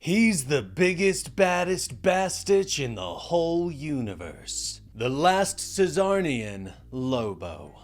He's the biggest, baddest bastich in the whole universe. The last Caesarnian Lobo.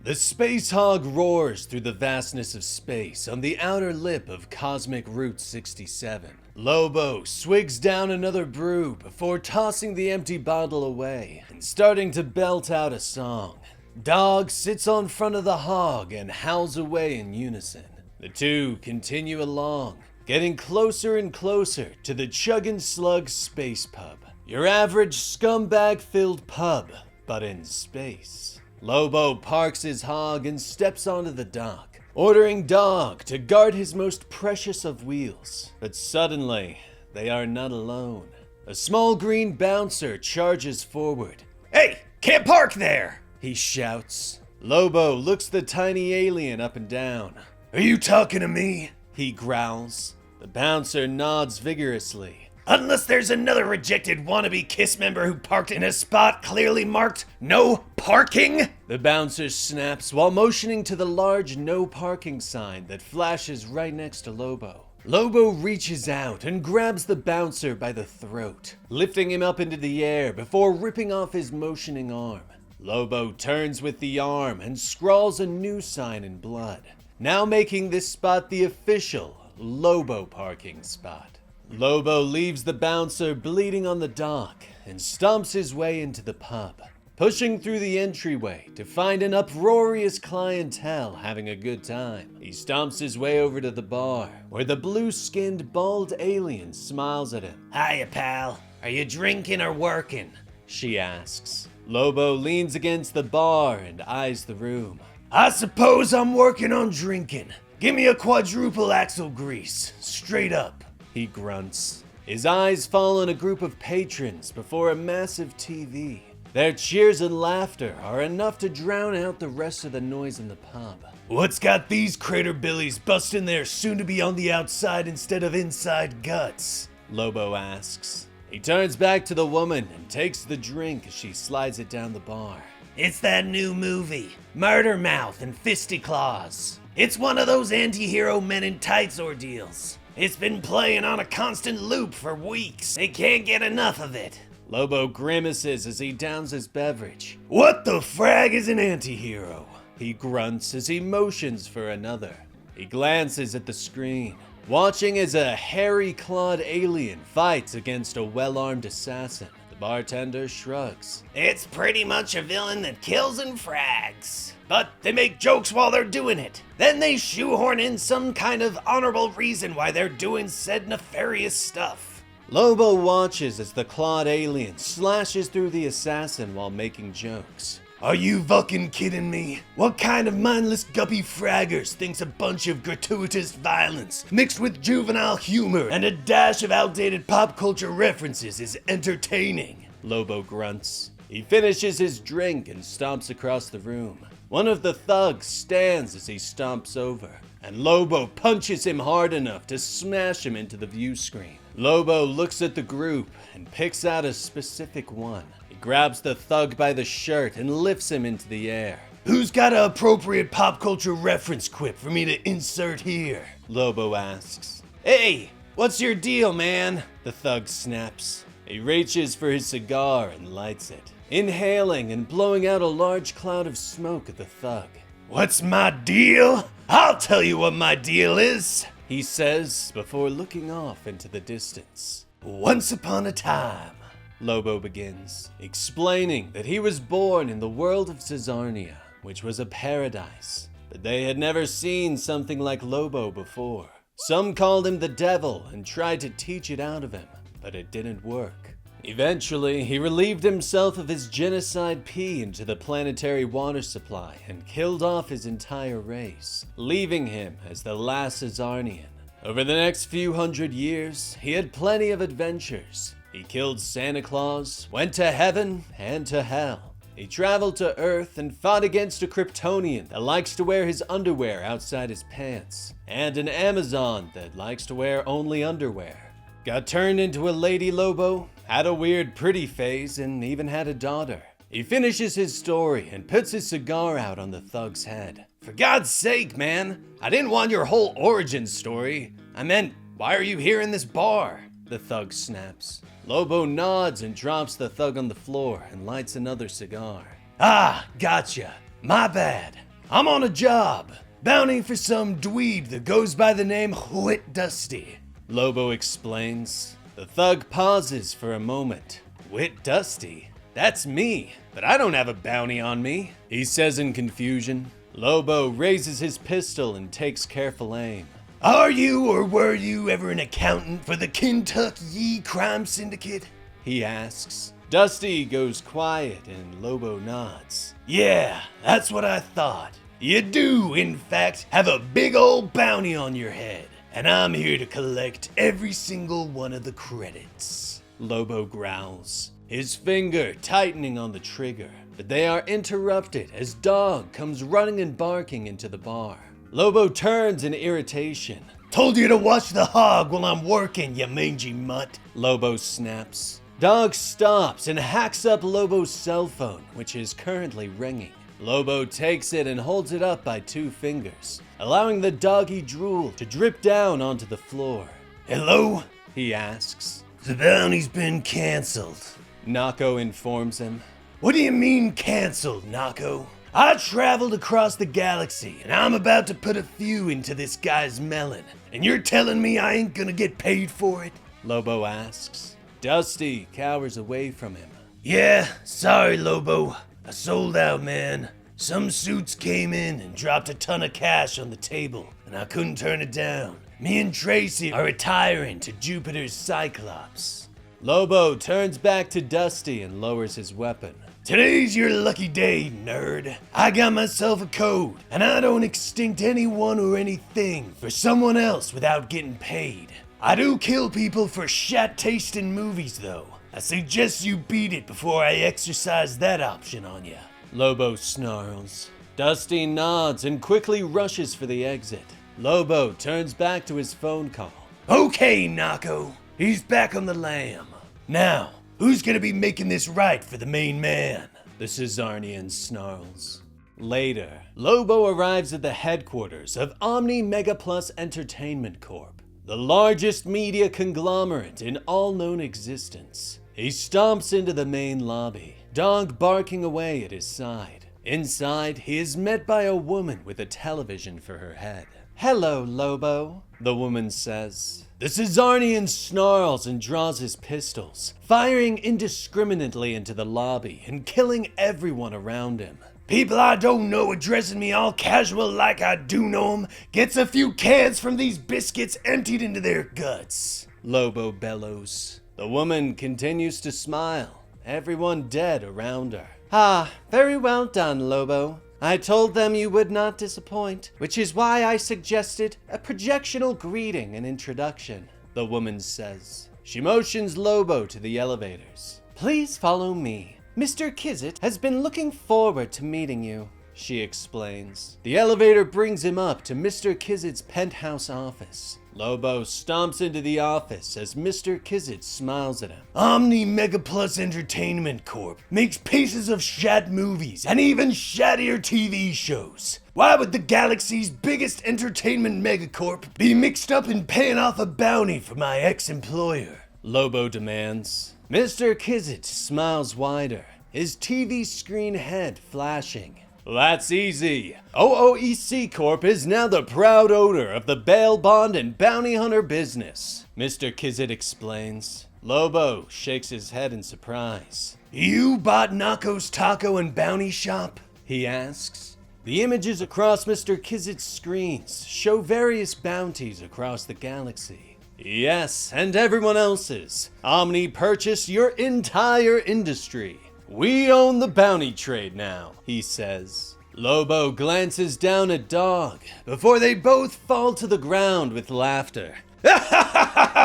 The space hog roars through the vastness of space on the outer lip of cosmic Route 67. Lobo swigs down another brew before tossing the empty bottle away and starting to belt out a song. Dog sits on front of the hog and howls away in unison. The two continue along, getting closer and closer to the Chuggin' Slug Space Pub. Your average scumbag-filled pub, but in space. Lobo parks his hog and steps onto the dock, ordering Dog to guard his most precious of wheels. But suddenly, they are not alone. A small green bouncer charges forward. "Hey, can't park there!" he shouts. Lobo looks the tiny alien up and down. "Are you talking to me?" he growls. The bouncer nods vigorously. "Unless there's another rejected wannabe KISS member who parked in a spot clearly marked no parking," the bouncer snaps while motioning to the large no parking sign that flashes right next to Lobo. Lobo reaches out and grabs the bouncer by the throat, lifting him up into the air before ripping off his motioning arm. Lobo turns with the arm and scrawls a new sign in blood, now making this spot the official Lobo parking spot. Lobo leaves the bouncer bleeding on the dock and stomps his way into the pub, pushing through the entryway to find an uproarious clientele having a good time. He stomps his way over to the bar, where the blue-skinned bald alien smiles at him. "Hiya, pal. Are you drinking or working?" she asks. Lobo leans against the bar and eyes the room. "I suppose I'm working on drinking. Give me a quadruple axle grease, straight up," he grunts. His eyes fall on a group of patrons before a massive TV. Their cheers and laughter are enough to drown out the rest of the noise in the pub. "What's got these crater billies busting their soon-to-be on the outside instead of inside guts?" Lobo asks. He turns back to the woman and takes the drink as she slides it down the bar. "It's that new movie, Murder Mouth and Fisty Claws. It's one of those anti-hero men in tights ordeals. It's been playing on a constant loop for weeks. They can't get enough of it." Lobo grimaces as he downs his beverage. "What the frag is an anti-hero?" he grunts as he motions for another. He glances at the screen, watching as a hairy-clawed alien fights against a well-armed assassin. The bartender shrugs. "It's pretty much a villain that kills and frags. But they make jokes while they're doing it. Then they shoehorn in some kind of honorable reason why they're doing said nefarious stuff." Lobo watches as the clawed alien slashes through the assassin while making jokes. "Are you fucking kidding me? What kind of mindless guppy fraggers thinks a bunch of gratuitous violence mixed with juvenile humor and a dash of outdated pop culture references is entertaining?" Lobo grunts. He finishes his drink and stomps across the room. One of the thugs stands as he stomps over, and Lobo punches him hard enough to smash him into the view screen. Lobo looks at the group and picks out a specific one. He grabs the thug by the shirt and lifts him into the air. "Who's got an appropriate pop culture reference quip for me to insert here?" Lobo asks. "Hey, what's your deal, man?" the thug snaps. He reaches for his cigar and lights it, inhaling and blowing out a large cloud of smoke at the thug. "What's my deal? I'll tell you what my deal is," he says before looking off into the distance. "Once upon a time," Lobo begins, explaining that he was born in the world of Caesarnia, which was a paradise, but they had never seen something like Lobo before. Some called him the devil and tried to teach it out of him, but it didn't work. Eventually, he relieved himself of his genocide pee into the planetary water supply and killed off his entire race, leaving him as the last Caesarnian. Over the next few hundred years, he had plenty of adventures. He killed Santa Claus, went to heaven and to hell. He traveled to Earth and fought against a Kryptonian that likes to wear his underwear outside his pants, and an Amazon that likes to wear only underwear. Got turned into a lady Lobo, had a weird pretty phase, and even had a daughter. He finishes his story and puts his cigar out on the thug's head. "For God's sake, man, I didn't want your whole origin story. I meant, Why are you here in this bar? The thug snaps. Lobo nods and drops the thug on the floor and lights another cigar. Ah, gotcha. My bad. I'm on a job. Bounty for some dweeb that goes by the name Whit Dusty. Lobo explains. The thug pauses for a moment. Whit Dusty? That's me, but I don't have a bounty on me, he says in confusion. Lobo raises his pistol and takes careful aim. Are you or were you ever an accountant for the Kentucky Crime Syndicate? He asks. Dusty goes quiet and Lobo nods. Yeah, that's what I thought. You do, in fact, have a big old bounty on your head, and I'm here to collect every single one of the credits. Lobo growls, his finger tightening on the trigger, but they are interrupted as Dog comes running and barking into the bar. Lobo turns in irritation. Told you to watch the hog while I'm working, you mangy mutt. Lobo snaps. Dog stops and hacks up Lobo's cell phone, which is currently ringing. Lobo takes it and holds it up by 2 fingers, allowing the doggy drool to drip down onto the floor. Hello? He asks. The bounty's been canceled, Nako informs him. What do you mean canceled, Nako? I traveled across the galaxy, and I'm about to put a few into this guy's melon, and you're telling me I ain't gonna get paid for it? Lobo asks. Dusty cowers away from him. Yeah, sorry, Lobo. I sold out, man. Some suits came in and dropped a ton of cash on the table, and I couldn't turn it down. Me and Tracy are retiring to Jupiter's Cyclops. Lobo turns back to Dusty and lowers his weapon. Today's your lucky day, nerd. I got myself a code, and I don't extinct anyone or anything for someone else without getting paid. I do kill people for shat-tasting movies, though. I suggest you beat it before I exercise that option on you. Lobo snarls. Dusty nods and quickly rushes for the exit. Lobo turns back to his phone call. Okay, Nako. He's back on the lam. Now, who's gonna be making this right for the main man? The Caesarnian snarls. Later, Lobo arrives at the headquarters of Omni Mega Plus Entertainment Corp., the largest media conglomerate in all known existence. He stomps into the main lobby, Dog barking away at his side. Inside, he is met by a woman with a television for her head. Hello, Lobo, the woman says. The Caesarnian snarls and draws his pistols, firing indiscriminately into the lobby and killing everyone around him. People I don't know addressing me all casual like I do know 'em gets a few cans from these biscuits emptied into their guts, Lobo bellows. The woman continues to smile, everyone dead around her. Ah, very well done, Lobo. I told them you would not disappoint, which is why I suggested a projectional greeting and introduction, the woman says. She motions Lobo to the elevators. Please follow me. Mr. Kizit has been looking forward to meeting you, she explains. The elevator brings him up to Mr. Kizit's penthouse office. Lobo stomps into the office as Mr. Kizit smiles at him. Omni Mega Plus Entertainment Corp. makes pieces of shat movies and even shattier TV shows. Why would the galaxy's biggest entertainment megacorp be mixed up in paying off a bounty for my ex-employer? Lobo demands. Mr. Kizit smiles wider, his TV screen head flashing. That's easy. OOEC Corp is now the proud owner of the bail bond and bounty hunter business, Mr. Kizit explains. Lobo shakes his head in surprise. You bought Nako's Taco and Bounty Shop? He asks. The images across Mr. Kizit's screens show various bounties across the galaxy. Yes, and everyone else's. Omni purchased your entire industry. We own the bounty trade now, he says. Lobo glances down at Dog before they both fall to the ground with laughter. That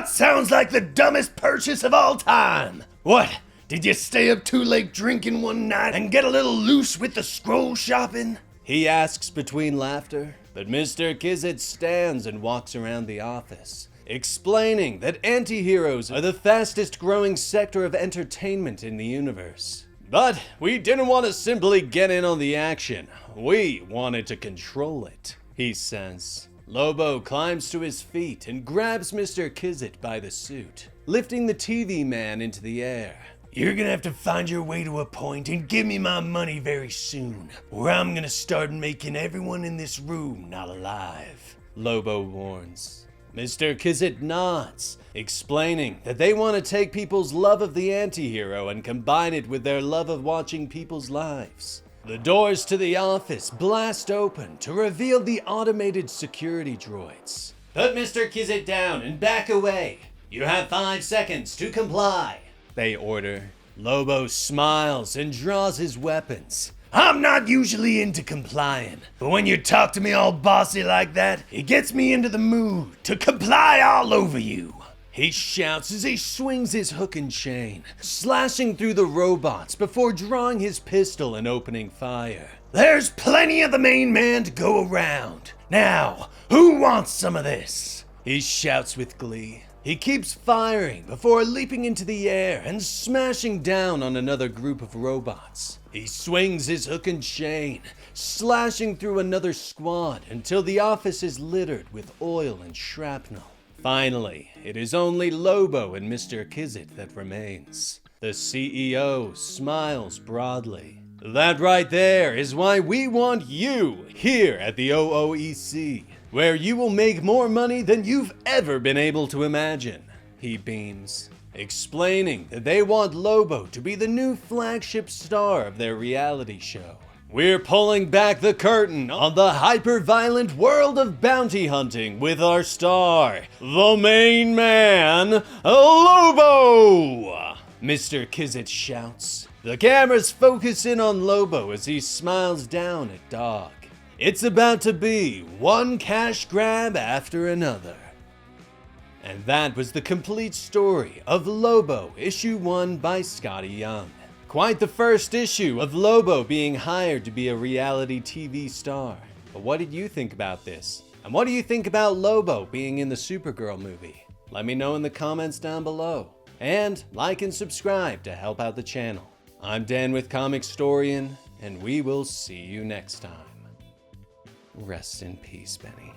sounds like the dumbest purchase of all time. What, did you stay up too late drinking one night and get a little loose with the scroll shopping? He asks between laughter, but Mr. Kizit stands and walks around the office, explaining that anti-heroes are the fastest growing sector of entertainment in the universe. But we didn't want to simply get in on the action. We wanted to control it, he says. Lobo climbs to his feet and grabs Mr. Kizit by the suit, lifting the TV man into the air. You're gonna have to find your way to a point and give me my money very soon, or I'm gonna start making everyone in this room not alive, Lobo warns. Mr. Kizit nods, explaining that they want to take people's love of the anti-hero and combine it with their love of watching people's lives. The doors to the office blast open to reveal the automated security droids. Put Mr. Kizit down and back away. You have 5 seconds to comply, they order. Lobo smiles and draws his weapons. I'm not usually into complying, but when you talk to me all bossy like that, it gets me into the mood to comply all over you. He shouts as he swings his hook and chain, slashing through the robots before drawing his pistol and opening fire. There's plenty of the main man to go around. Now, who wants some of this? He shouts with glee. He keeps firing before leaping into the air and smashing down on another group of robots. He swings his hook and chain, slashing through another squad until the office is littered with oil and shrapnel. Finally, it is only Lobo and Mr. Kizit that remains. The CEO smiles broadly. That right there is why we want you here at the OOEC, where you will make more money than you've ever been able to imagine, he beams, explaining that they want Lobo to be the new flagship star of their reality show. We're pulling back the curtain on the hyper-violent world of bounty hunting with our star, the main man, Lobo! Mr. Kizit shouts. The cameras focus in on Lobo as he smiles down at Dog. It's about to be one cash grab after another. And that was the complete story of Lobo Issue 1 by Skottie Young. Quite the first issue of Lobo being hired to be a reality TV star. But what did you think about this? And what do you think about Lobo being in the Supergirl movie? Let me know in the comments down below. And like and subscribe to help out the channel. I'm Dan with Comicstorian, and we will see you next time. Rest in peace, Benny.